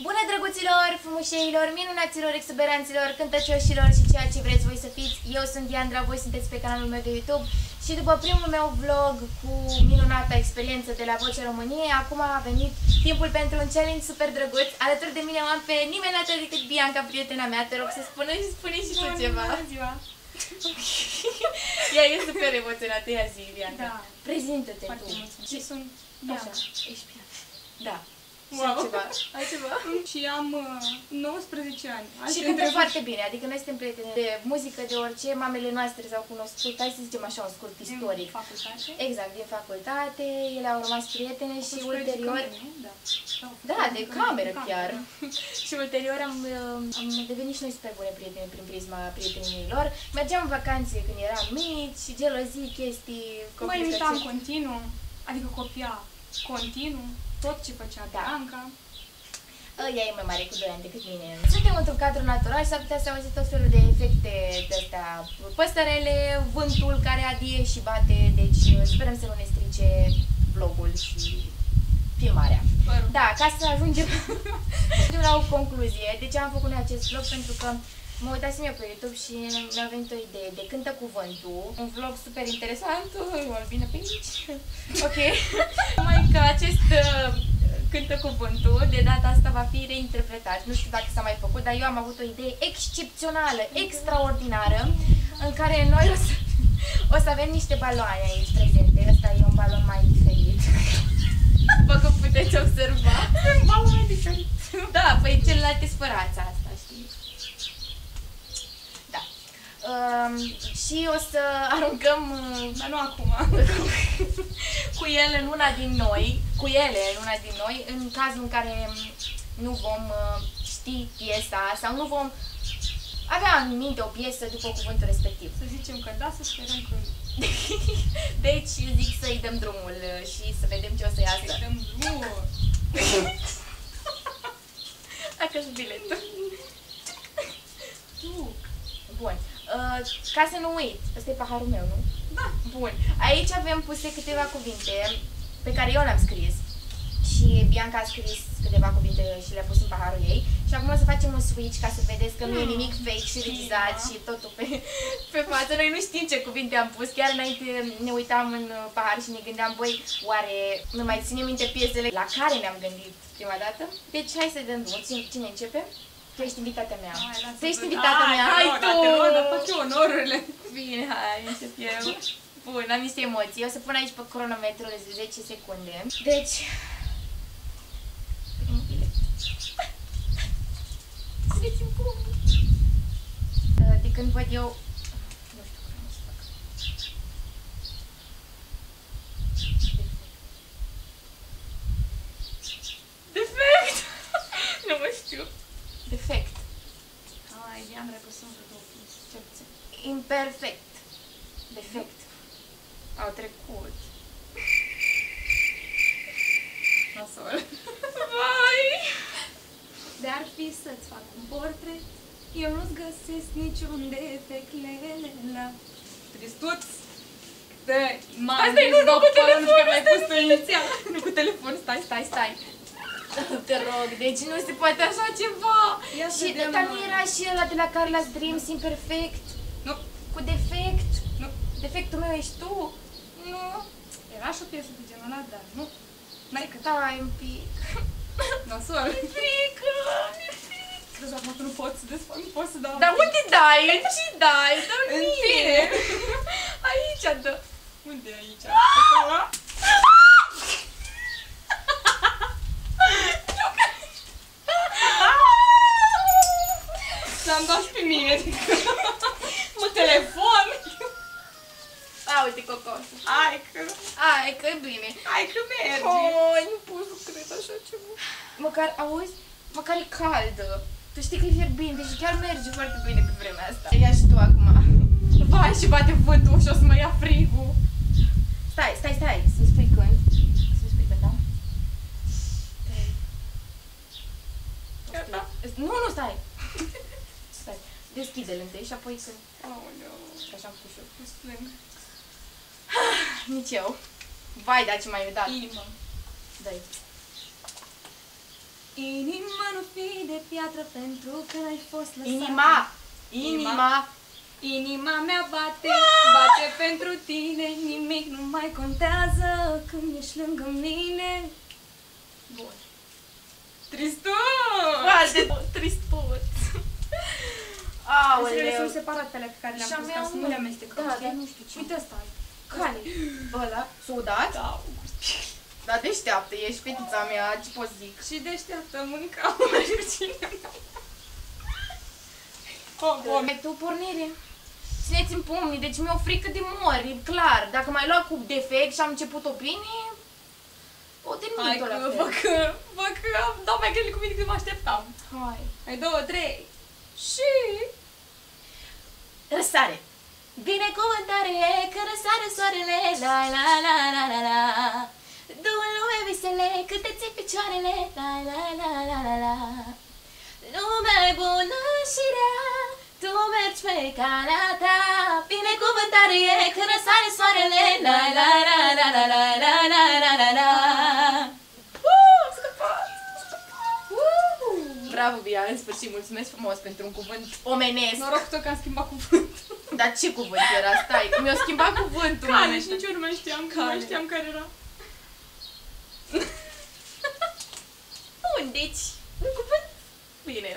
Bună, drăguților, frumușeilor, minunaților, exuberanților, cântăcioșilor și ceea ce vreți voi să fiți. Eu sunt Diandra, voi sunteți pe canalul meu de YouTube și după primul meu vlog cu minunata experiență de la Vocea României, acum a venit timpul pentru un challenge super drăguț. Alături de mine am pe nimeni altă decât Bianca, prietena mea. Te rog să spune și tu ceva. Bună ziua! Ea e super emoționată, ia zi, Bianca. Da. Prezintă-te Foarte tu. mulțumesc. Și sunt Bianca. Ești Bianca. Da. Wow. Ai ceva? Și am 19 ani. Și cântă foarte bine, adică noi suntem prieteni de muzică, de orice, mamele noastre s-au cunoscut, hai să zicem așa, un scurt istoric. Din facultate? Exact, din facultate, ele au rămas prietene și ulterior... Da, de cameră chiar. Și ulterior am devenit și noi super bune prieteni prin prisma prieteniilor. Mergeam în vacanțe când eram mici, gelozii, chestii... Mă imitam continuu, adică copia continuu, tot ce făcea Bianca. Ea e mai mare cu 2 ani decât mine. Suntem într-un cadru natural și s-ar putea să auziți tot felul de efecte de-astea. Păsărele, vântul care adie și bate, deci sperăm să nu ne strice vlogul și filmarea. Da, ca să ajungem la o concluzie. De ce am făcut acest vlog? Pentru că mă uitasem eu pe YouTube și mi-a venit o idee de Cântă Cuvântul, un vlog super interesant, o albină pe aici, ok, numai că acest Cântă Cuvântul de data asta va fi reinterpretat, nu știu dacă s-a mai făcut, dar eu am avut o idee excepțională, extraordinară, în care noi o să avem niște baloane aici prezente, ăsta e un balon mai diferit, după cum puteți observa, un balon mai diferit, da, păi celălalt e spărața asta, știi? Și o să aruncăm, Dar nu acum, cu ele în una din noi, în cazul în care nu vom ști piesa sau nu vom avea în minte o piesă după cuvântul respectiv. să zicem că da, să sperăm că Deci zic să-i dăm drumul și să vedem ce o să iasă. să dăm drumul. Dacă-și biletul. Bun. Ca să nu uit, ăsta e paharul meu, nu? Da. Bun. Aici avem puse câteva cuvinte pe care eu le-am scris și Bianca a scris câteva cuvinte și le-a pus în paharul ei și acum o să facem un switch ca să vedeți că nu e nimic fake și regizat și totul pe față. Noi nu știm ce cuvinte am pus, chiar înainte ne uitam în pahar și ne gândeam, băi, oare nu mai ținem minte piesele la care ne-am gândit prima dată? Deci hai să dăm drumul. Cine începe? Tu ești invitata mea. Tu ești invitata mea. Hai tu! Dar fac eu onorurile. Bine, hai, încep eu. Bun, am niște emoții. O să pun aici pe cronometru de 10 secunde. Deci... Țineți-mi pumnul. De când văd eu... Nu știu cum să fac. Defect! Nu mă știu. Defect. Hai, Diandra, că sunt vreo două piese, cel puțin. Imperfect. Defect. Au trecut. Nasol. Vai! De-ar fi să-ți fac un portret, eu nu-ți găsesc niciun defect, lelela. Tristuț! Stai, nu cu telefon, mai pus tu inițial. Nu cu telefon, stai. Te rog, deci nu se poate așa ceva. Și dar nu era și ăla de la Carla's Dreams, Imperfect? Nu. Cu defect? Nu. Defectul meu ești tu? Nu. Era și o piesă de genul ăla, dar nu. N-ai cât. Stai un pic. Nasol. Mi-e frică. Crezi acum că nu pot să desfac, nu pot să dau. Dar unde dai? În ce dai? Dă-mi În mie. tine. Aici dă. Unde e aici? Acolo? Ți-am dat și pe mine. Mă, telefon. A, uite cocosul. Hai că e bine. Hai că merge. Oi, nu pot să cred așa ceva. Măcar, auzi? Măcar e caldă. Tu știi că e fierbinte și chiar merge foarte bine pe vremea asta. Ia și tu acum. Vai, și bate vântul și o să mă ia frigul. Stai, să-mi spui când. Să-mi spui când, da? 3. Gata. Nu, stai. Stai. Deschide-l întâi și apoi când... Aoleu. Așa am spus eu. Îți plâng. Nici eu. Vai, dar ce m-ai dat. Inimă. Dai. Inima nu fi de piatră pentru că n-ai fost lăsată. Inima mea bate, bate pentru tine, nimic nu mai contează când ești lângă mine. Bun. Tristot! Foarte tristot! Aoleu! Sunt separat pe alea pe care le-am pus ca să nu le amestecăm, da, știi? dar nu știu ce. Uite ăsta. Care? Ăla? Sudat? Da. Dar deșteaptă, ești fetița mea, ce pot zic? Și deșteaptă mânca cu cineva. Tu pornire. Țineți-mi pumnii, deci mi-e o frică de mor, e clar. Dacă m-ai luat cu defect și am început opinie, o termin-o la fel. Bă că dau mai grele cuvinte cât mă așteptam. Hai. Hai, 2, 3. Și... Răsare. Binecuvântare că răsare soarele, la la la la la la. Du-mi în lume visele, cât te ții picioarele, la la la la la la. Lumea-i bună și rea, tu mergi pe calea ta. Binecuvântare că răsare soarele, la la la la la la la la la la la. Bravo, Bia, în sfârșit, mulțumesc frumos pentru un cuvânt omenesc. Noroc tot că am schimbat cuvântul. Dar ce cuvânt era? Stai, mi-a schimbat cuvântul. Cale, și nici eu nu mai știam, nu mai știam care era. Bun, deci, un cuvânt bine.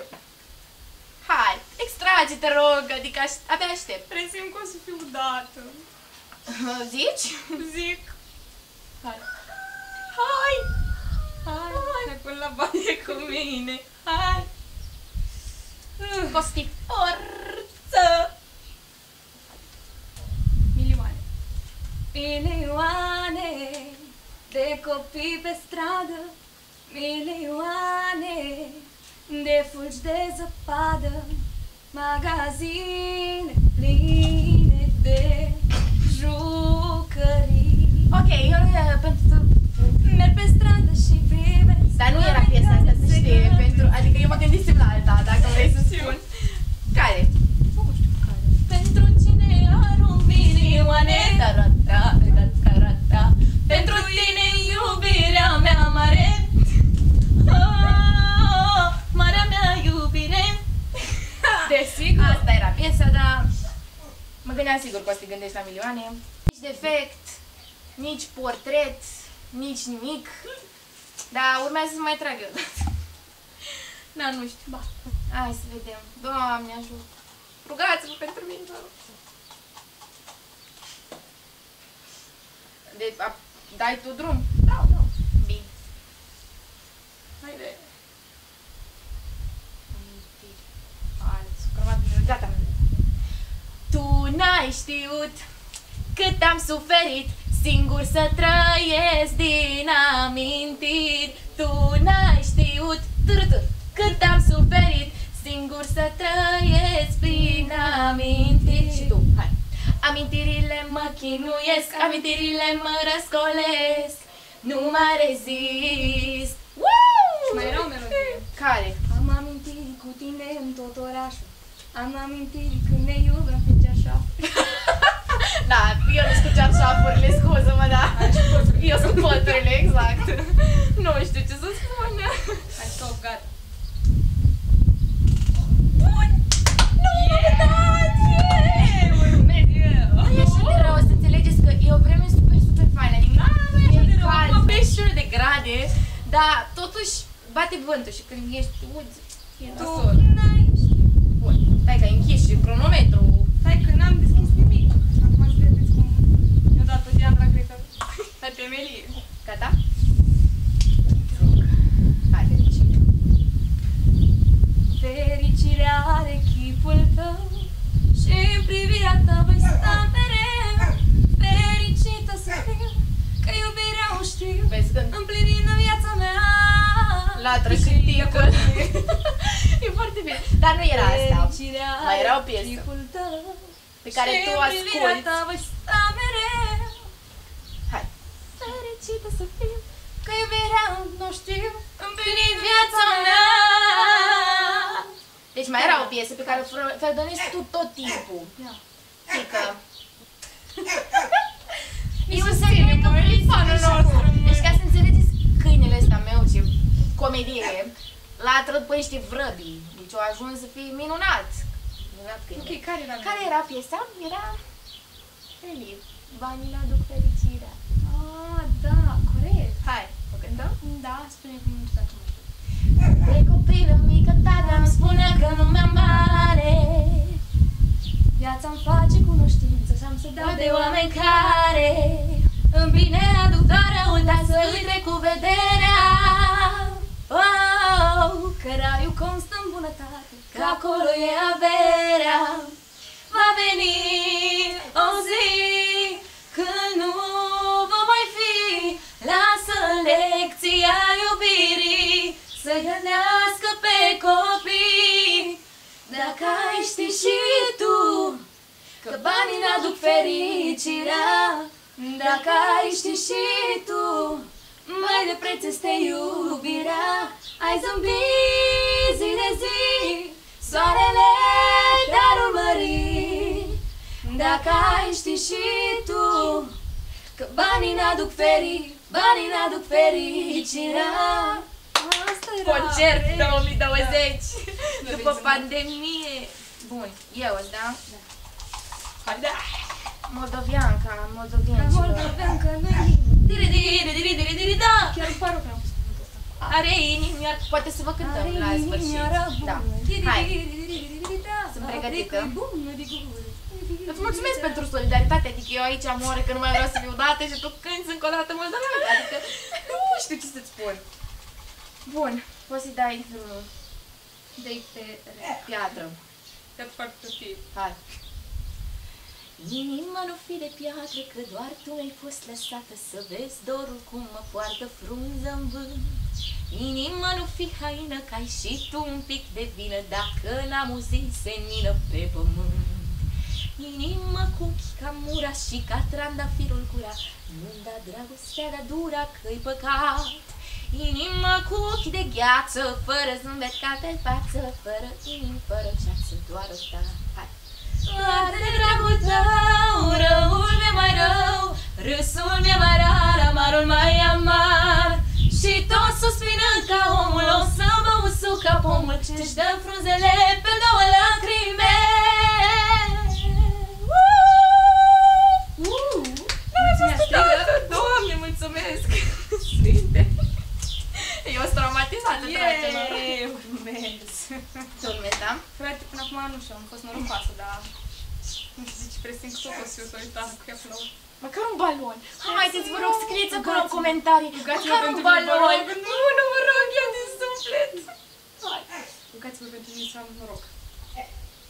Hai, extrage, te rog, adică abia aștept. Presimt că o să fiu dată. Zici? Zic. Hai. Hai! Hai până la baie cu mine. Hai! Costi. Forță! Milioane. Milioane de copii pe stradă, milioane de fulgi de zăpadă, magazine pline de jucării. Ok, eu pentru... Merg pe stradă și privesc. Dar nu era piesa asta, să știe, pentru... Adică eu mă gândisem la alta, dacă vrei să spun. Care? Nu știu care. Pentru cine arunc milioane, ta-ra-ta-ta-ta-ta. Pentru tine iubirea mea mare, marea mea iubire. Desigur. Asta era piesa, dar mă gândeam sigur că o să te gândești la milioane. Nici defect, nici portret, nici nimic. Dar urmează să mai tragă. Da, nu știu. Ba. Hai să vedem. Doamne ajută. Rugați-vă pentru mine, vă rog. Dai tu drum? Da, da. Bine. Haide. Gata. Tu n-ai știut cât am suferit singur să trăiesc din amintiri. Tu n-ai știut cât am suferit singur să trăiesc prin amintiri. Și tu, hai. Amintirile mă chinuiesc, amintirile mă răscolesc, nu mai rezist. Mai era o melodie. Care? Am amintiri cu tine în tot orașul. Am amintiri când ne iubim pe ceașa. Da, eu nu știu cearșafurile, scuză-mă, da. Eu sunt păturile, exact. Nu știu ce să spun. Hai, stop, gata. Bun! Nu, Urmez eu! nu e așa de rău, să înțelegeți că e o vreme super, super faină. Adică nu e așa de rău, cald, acum 21 de grade, dar totuși bate vântul și când ești uzi, e Tu nasol. n-ai știut. Bun, stai că ai închis și cronometru. Hai că n-am deschis nimic. Acum să vedeți cum mi-a dat-o Diana, cred că, la temelie. Gata? Hai, fericire. Fericirea are chipul tău și în privirea ta voi sta mereu. Fericită să fiu, că iubirea o știu, Vezi când împlinind în viața mea. latră și ticul. E foarte bine. Dar nu era asta. Fericirea Mai era o are piesă chipul tău pe care și tu în privirea asculti. ta voi sta mereu. Hai. Fericită să fiu, că iubirea nu știu, împlinind viața mea. Deci mai era o piesă pe care o fredonezi tu tot timpul. Ia. Tică. Mi Eu se înțeleg pare că că vrei fanul să nostru, Deci ca să înțelegeți câinele ăsta meu, ce comedie, l-a atras pe niște vrăbii. Deci a ajuns să fie minunat. Ok, care era? Care era piesa? Era Relief. Banii n-aduc fericirea. Ah, da, corect. Hai, o cântăm? Da, spune cum nu știu dacă mai știu. De copilă mică tata îmi spunea că nu mi-am mare. Viața-mi face cunoștință și am să dau De oameni care în bine aduc doar răul, dar să îi trec cu vederea. Oh, că raiul constă în bunătate, că acolo e averea. Va veni o zi când nu va mai fi. Lasă lecția iubirii să gândească pe copii. Dacă ai ști și tu că banii n-aduc fericirea. Dacă ai ști și tu mai de preț este iubirea. Ai zâmbi zi de zi, soarele te-ar urmări. Dacă ai ști și tu că banii n-aduc fericirea. Asta era. Concert 2020 după Vezi, pandemie. Bun, eu, da? Hai, da. Moldovianca, Ca moldovienților. moldoveancă nu-i Diri, da! chiar îmi pare că am spus cuvântul ăsta. Are inimi, poate să vă cântăm la sfârșit. Da. Hai, sunt pregătită. Îți mulțumesc pentru solidaritate, adică eu aici am ore că nu mai vreau să fiu dată și tu cânti încă o dată moldoveancă, adică nu știu ce să-ți spun. Bun, poți să-i dai drumul. Dă-i pe Piatră. Te-a foarte tătie. Hai. Inima nu fi de piatră, că doar tu mi-ai fost lăsată să vezi dorul cum mă poartă frunză în vânt. Inima nu fi haină, că ai și tu un pic de vină, dacă n-am o zi senină pe pământ. Inima cu ochii ca mura și ca trandafirul gura, nu-mi da dragostea de dura că-i păcat. Inima cu ochii de gheață, fără zâmbet ca pe față, fără inim, fără ceață, doar o ta. Hai! Doar de dragul tău, răul mi-e mai rău, râsul mi-e mai rar, amarul mai amar. Și tot suspinând ca omul, o să mă usuc ca pomul ce-și dă frunzele pe două lacrime. Doamne, mulțumesc! Sfinte! Eu sunt traumatizată, dragă. Urmez. Ce urmezi, da? Frate, până acum nu știu, am fost norocoasă, dar nu știu ce presimt că tot o să fiu solidarită cu ea până la urmă. Măcar un balon. Haideți, vă rog, scrieți acolo în comentarii. Rugați-vă Măcar un pentru mine, vă balon. rog. Nu vă rog, eu din suflet. Hai. Rugați-vă pentru mine să am noroc.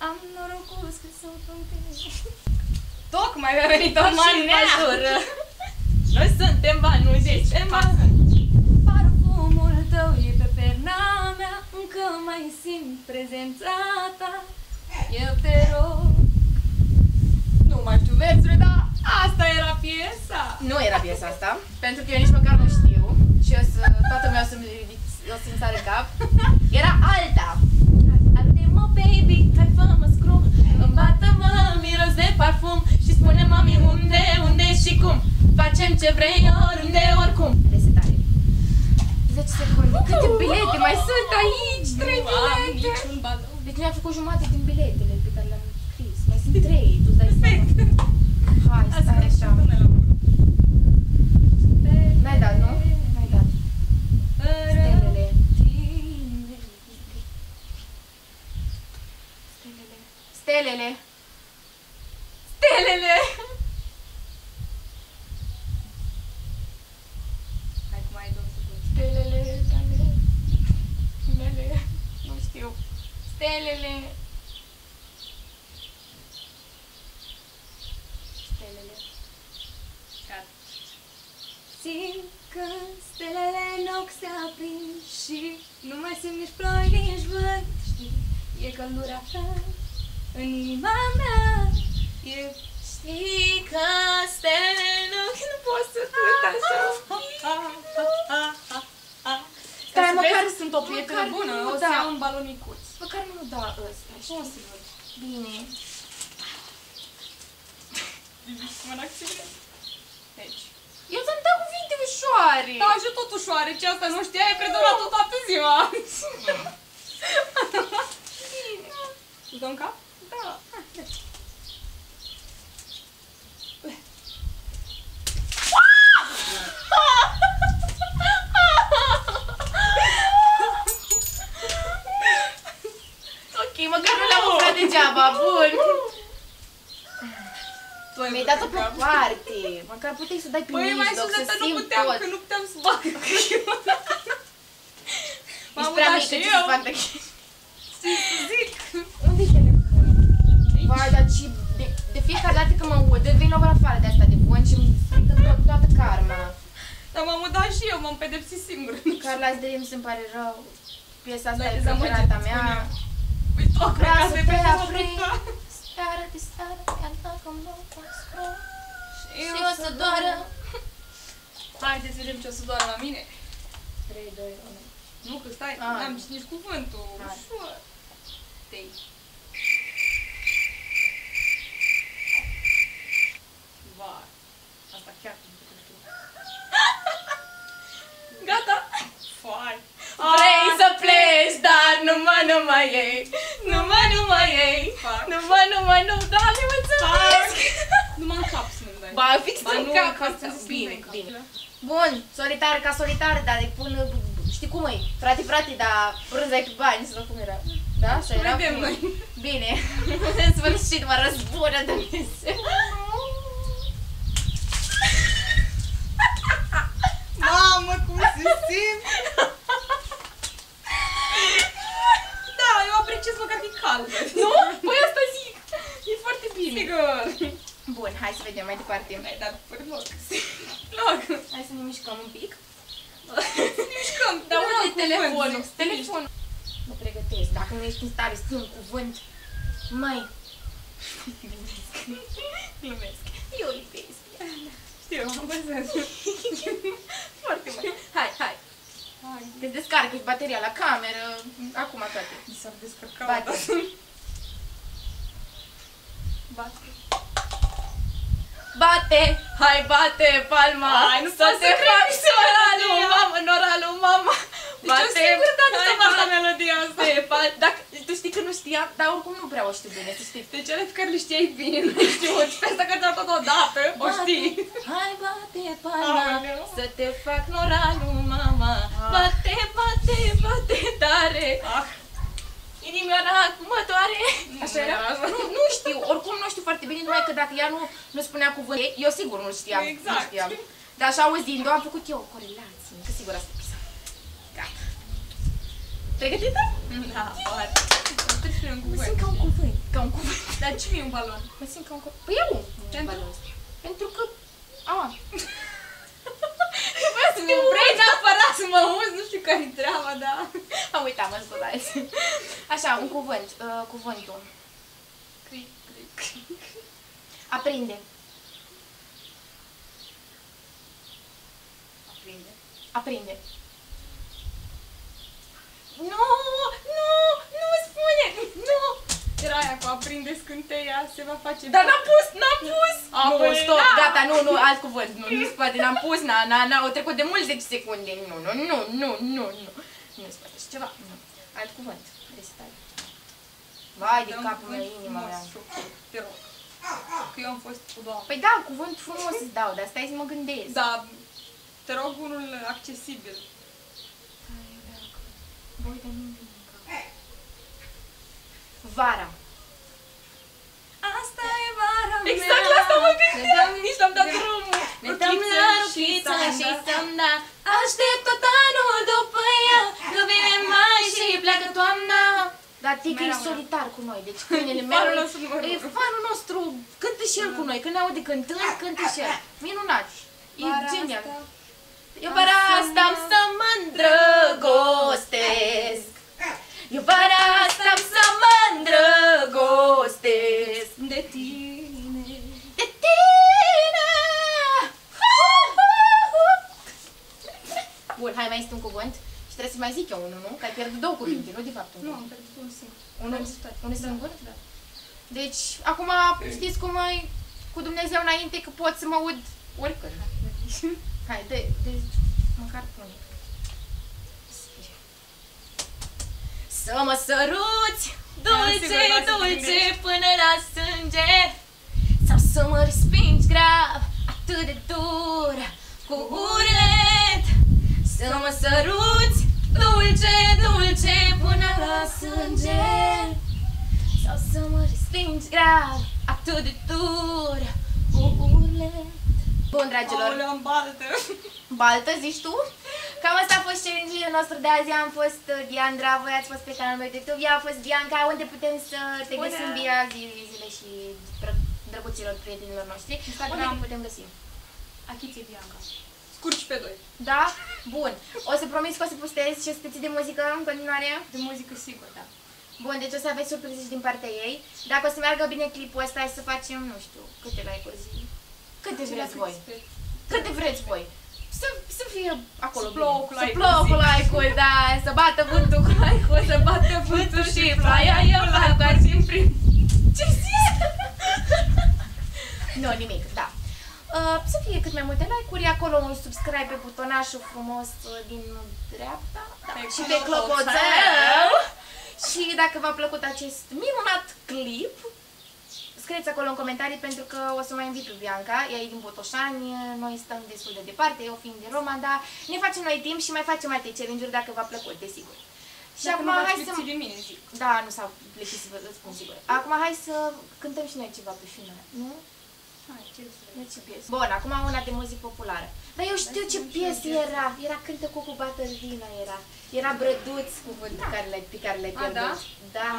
Am norocul scris în frunte. Tocmai mi-a venit o manea! Noi suntem bani, nu zicem bani. Parfumul tău e pe perna mea, încă mai simt prezența ta. Eu te rog. Nu mai știu versurile, dar Asta era piesa! nu era piesa asta, pentru că eu nici măcar nu știu și o să, toată lumea o să-mi sară cap. Era alta. Arde-mă, baby, hai fă-mă scrum, îmbată-mă, miros de parfum și spune mami unde și cum. Facem ce vrei, oriunde, oricum. Resetare. 10 secunde. Câte bilete mai sunt aici? 3 Nu am bilete. niciun balon. Deci noi am făcut jumate din biletele pe care le-am scris. Mai sunt 3, tu dai seama. Hai, stai așa. N-ai dat, nu? N-ai dat. Stelele. Stelele. Stelele. Hai cum ai 2 secunde. Stelele. Stelele. Nu știu. Stelele. Stelele. Gata. Simt că stelele în ochi se aprind și nu mai simt nici ploi, nici vânt. Știi, e căldura ta în inima mea. Știi că stelele în ochi nu pot să cânt așa. Stai, măcar sunt o prietenă bună, o să iau un balon micuț. Măcar nu da ăsta, O știi? să văd. Bine. Mă în acțiune. Deci, Eu ți-am dat cuvinte ușoare. Da, și tot ușoare, ce asta nu știai, ai predonat-o toată ziua. Îți dau în cap? Da. Ok, măcar nu le-am ofrat degeaba, bun. Mi-ai dat-o pe parte. Măcar puteai să dai pe mijloc, să simt tot. Că nu puteam să bag. Ești prea mică ce să fac de aici. Zic. Unde-i telefonul? Vai, dar ce... De fiecare dată când mă aud, vin o afară de asta de bun și îmi strică toată karma. Dar m-am udat și eu, m-am pedepsit singură. Carla, azi de mi se pare rău. Piesa asta Da, e dezamăgit, preferata spune mea. eu. Păi tot, cred Vreau că să asta e te prima aprind. dată. Seara de seară, canta cum nu pascro. Și Și o să doară. Haideți să vedem ce o să doară la mine. 3, 2, 1. Nu, că stai, Ah. n-am citit nici cuvântul. Hai. Ușor. Tei. Vai. Asta chiar nu știu. Gata. Fai. Vrei să pleci, dar nu mai ei. Nu mai ei. Fac. Nu, Doamne, mulțumesc. Nu mă încap să nu-mi dai. Ba, fix Ba, în nu, cap. ca să Bine, nu-mi dai. bine. Bun, solitar ca solitar, dar îi pun, știi cum e? Frate, dar prânzai pe bani, sau cum era? Da, așa era? Vedem noi. Bine, în sfârșit mă răzbună Dumnezeu. Mamă, cum se simt! Da, eu apreciez măcar că e caldă. Nu? Păi asta zic. E foarte bine. Sigur. Bun, hai să vedem mai departe. Ai dat fără loc. Loc. Hai să ne mișcăm un pic. Ne mișcăm. Dar nu am unde e telefonul? cuvânt. Telefonul. Mă pregătesc. Dacă nu ești în stare să ții un cuvânt, mai... Glumesc. Eu iubesc. Știu, am văzut. Foarte bine. Hai. Hai. Te descarcă și bateria la cameră. Acum toate. Mi s-ar descărca Bate. odată. Bate. Bate! Hai, bate, palma! Hai, nu să pot te să cred fac că se noralul, melodia. mamă, noralul, mama! Deci o singură dată să fac la melodia asta. Dacă, tu știi că nu știam, dar oricum nu prea o știu bine, să știi. Deci ele pe care le știai bine, nu le știu. Și pe asta că ți-am tot odată, o știi. Hai, bate, palma, Aoleu. să te fac noralul, mama! Ah. Bate, tare! Ah. Inimioara cum mă doare! Așa Nu era? era așa. Nu știu, oricum nu știu foarte bine, numai că dacă ea nu spunea cuvânt, eu sigur nu știam. Exact. Nu știam. Dar așa auzind-o, am făcut eu o corelație, că sigur asta pisa. Gata. Pregătită? Da, foarte. Trebuie să fie un Mă cuvânt. simt ca un cuvânt. Ca un cuvânt. Dar ce e un balon? Mă simt ca un cuvânt. Păi eu. Pentru? Pentru că... A. Nu vrei neapărat să mă auzi, nu știu care-i treaba, dar... Am uitat, mă scuzați. Așa, un cuvânt. Cuvântul. Cric. Aprinde. Aprinde. Nu spune! Nu! Era aia cu aprinde scânteia, se va face... Dar n-am pus! A, Nu, păi, stop, da. gata, nu, alt cuvânt. Nu se poate, n-am pus, au trecut de mult 10 secunde. Nu. Nu se poate. Și ceva? Nu. Alt cuvânt. Recitare. Vai de capul meu, inima mea. Te rog. Că eu am fost cu doamna. Păi da, cuvânt frumos îți dau, dar stai să mă gândesc. Da, te rog unul accesibil. Băi, dar nu-mi vine în cap. Vara. Asta e vara mea. Exact la asta mă gândeam, nici n-am dat drumul. Ne dăm la rochița și să-mi da. Aștept tot anul după ea, că vine mai și pleacă toamna. Dar Tica e solitar cu noi, deci câinele meu Farul nostru numărul e fanul nostru, cântă și el cu noi, când ne aude cântând, cântă și el. Minunat. E genial. Eu vara asta am să mă îndrăgostesc. Eu vara asta am să mă îndrăgostesc. De tine. De tine! Bun, hai, mai este un cuvânt. Și trebuie să mai zic eu unul, nu? Că ai pierdut două cuvinte, nu de fapt unul. Nu, am pierdut un singur. Unul singur? Da. Deci, acum știți cum e cu Dumnezeu înainte, că pot să mă aud oricând. Hai, măcar pune. Să mă săruți, dulce, dulce, până la sânge, sau să mă respingi grav, atât de dur, cu urlet. Să mă săruți, dulce, dulce, până la sânge, sau să mă respingi grav, atât de dur, cu urlet. Bun, dragilor. Aoleu, în baltă. Baltă, zici tu? Cam asta a fost challenge-ul nostru de azi. Am fost Diandra, voi ați fost pe canalul meu de YouTube. Ea a fost Bianca, unde putem să te găsim via zile și drăguților prietenilor noștri. Instagram. Unde putem găsi? Achiție Bianca. Scurci pe doi. Da? Bun. O să promis că o să postez și o să te ții de muzică în continuare? De muzică, sigur, da. Bun, deci o să aveți surprize și din partea ei. Dacă o să meargă bine clipul ăsta, să facem, nu știu, câte like-uri zi? Câte vreți voi? Câte vreți voi? Să fie acolo bine. Să plouă cu like-uri, da, să bată vântul cu like-uri, să bată vântul și ploaia, eu like-uri ar fi în prim. Ce zici? Nu, nimic, da. Să fie cât mai multe like-uri, acolo un subscribe pe butonașul frumos din dreapta, da. Și pe clopoțel. Și dacă v-a plăcut acest minunat clip, scrieți acolo în comentarii pentru că o să mai invit pe Bianca, ea e din Botoșani, noi stăm destul de departe, eu fiind din Roma, dar ne facem noi timp și mai facem alte challenge-uri dacă v-a plăcut, desigur. Și dacă acum hai să... de mine, zic. Da, nu s-a plictit să vă spun sigur. Acum hai să cântăm și noi ceva pe final, nu? Hai, ce piesă? Bun, acum una de muzică populară. Dar eu știu ce piesă era. Era Cântă Cucu Bată Vina, era Brăduț cuvântul pe care le-ai pierdut. Da.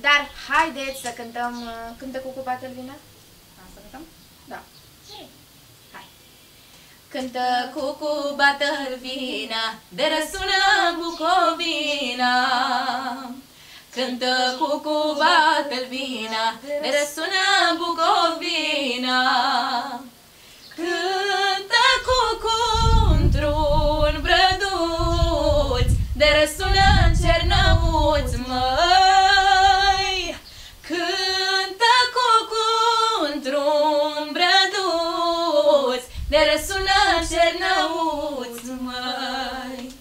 Dar haideți să cântăm Cântă Cucu Bată Vina? Să cântăm? Da. Hai. Cântă cucu bată-l vina, de răsună Bucovina. Cântă cucu bată-l vina, de răsună Bucovina. Cântă cucu într-un brăduț, de răsună în Cernăuț, măi. Cântă cucu într-un brăduț, de răsună în Cernăuț, măi.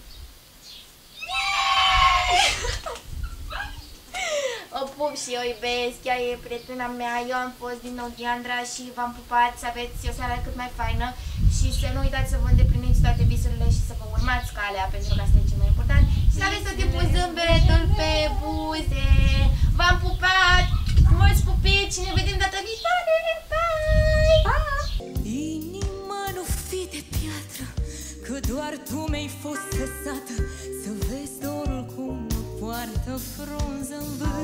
O pup și o iubesc, ea e prietena mea, eu am fost din nou Diandra și v-am pupat, să aveți o seară cât mai faină și să nu uitați să vă îndepliniți toate visurile și să vă urmați calea, pentru că asta e cel mai important și să aveți tot timpul zâmbetul pe buze. V-am pupat, mulți pupici și ne vedem data viitoare, bye! Pa! Inima, nu fi de piatră, că doar tu mi-ai fost lăsată, să vezi dorul cum mă poartă frunză în vânt.